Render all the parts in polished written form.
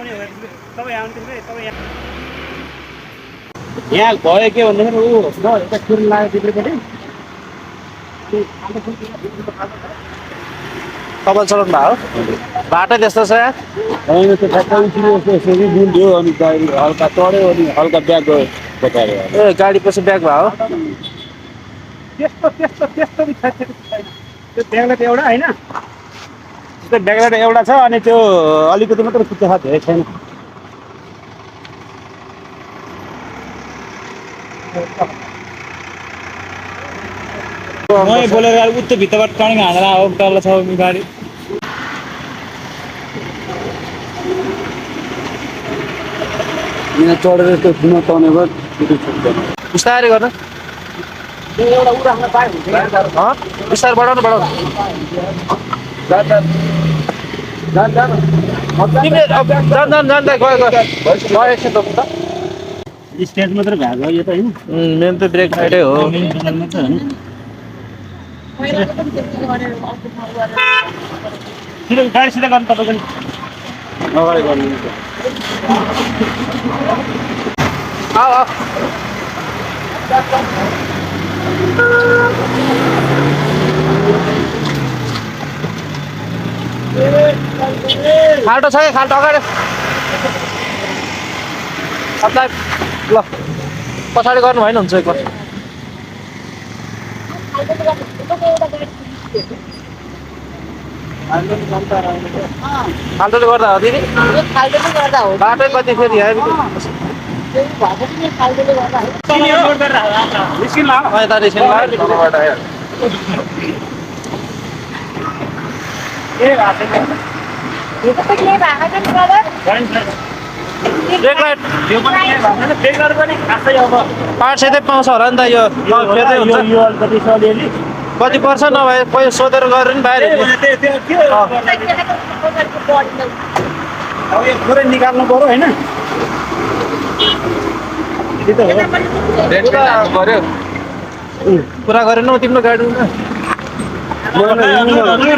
आउने हो तपाईँ आउनु तपाईँ यहाँ भयो के भन्दाखेरि ऊ न एउटा छुरी लाग्यो भित्रपट्टि कपाल चलाउनु भएको बाटो त्यस्तो छ यार होइन त्यो ठ्याक्कै उठ्यो यसरी डुल्यो अनि गाडी हल्का चढ्यो अनि हल्का ब्याग गयो बचाएर ए गाडी पछि ब्याग भयो त्यस्तो त्यस्तो त्यस्तो छैन त्यो ब्यागलाई एउटा होइन त्यो ब्यागलाई एउटा छ अनि त्यो अलिकति मात्र खुट्टा छ धेरै छैन मै बोलेर उत्तो भित्रबाट टर्निङ हानेर आऊ तल छ गाडी यहाँ चढेर त्यो खुमा तर्ने भयो बिस्तारै गर्न एउटा उ राख्न पाए हुन्छ बिस्तारै बढाउनु तिमीले जान्दा गयो एकछिन त स्टेज मात्र भएको यो त होइन मेन त ब्रेक लाइटै हो गाडी सिधा गर्नु तपाईँ पनि अगाडि गर्नुहुन्छ आऊ खाल्टो छ कि खाल्टो अगाडि ल पछाडि गर्नु भएन हुन्छ एकपल्ट खाल्टोले गर्दा हो दिदी बाटै कति फेरि पार्ट सधैँ पाउँछ होला नि त यो फेर्दै हुन्छ कति पर्छ नभए पैसा सोधेर गरेर नि बाहिर अब यो पुरै निकाल्नु पर्यो होइन पुरा गरेन तिम्रो गाडी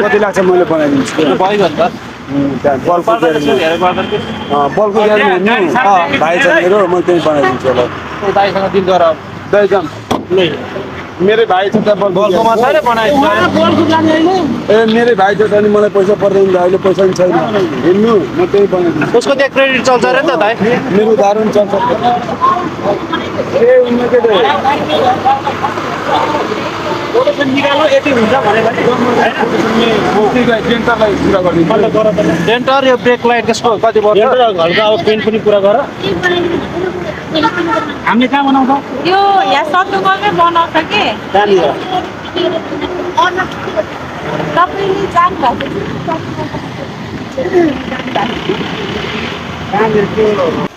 कति लाग्छ मैले बनाइदिन्छु भइगयो नि त बल्बको भाइ छ मेरो मैले त्यही बनाइदिन्छु होला दाइसँग दिल गर दाइजाम मेरै भाइ छ त बल्बकोमा छ नि बनाइदिनु ए मेरै भाइ छ त अनि मलाई पैसा पर्दैन अहिले पैसा पनि छैन हिँड्नु म त्यही बनाइदिन्छु उसको त्यहाँ क्रेडिट चल्छ अरे नि त दाइ मेरो उधारो पनि चल्छ ए उनीहरू के निकाल्नु यति हुन्छ डेन्टरलाई पुरा गरिदिनु डेन्टर यो ब्रेक लाइट त्यसको कति पर्छ हल्का अब पेन्ट पनि पुरा गर हामीले कहाँ बनाउँछौँ यो यहाँ सत्तुकमै बनाउँछ के त्यहाँनिर तपाईँले जानुभएको कहाँनिर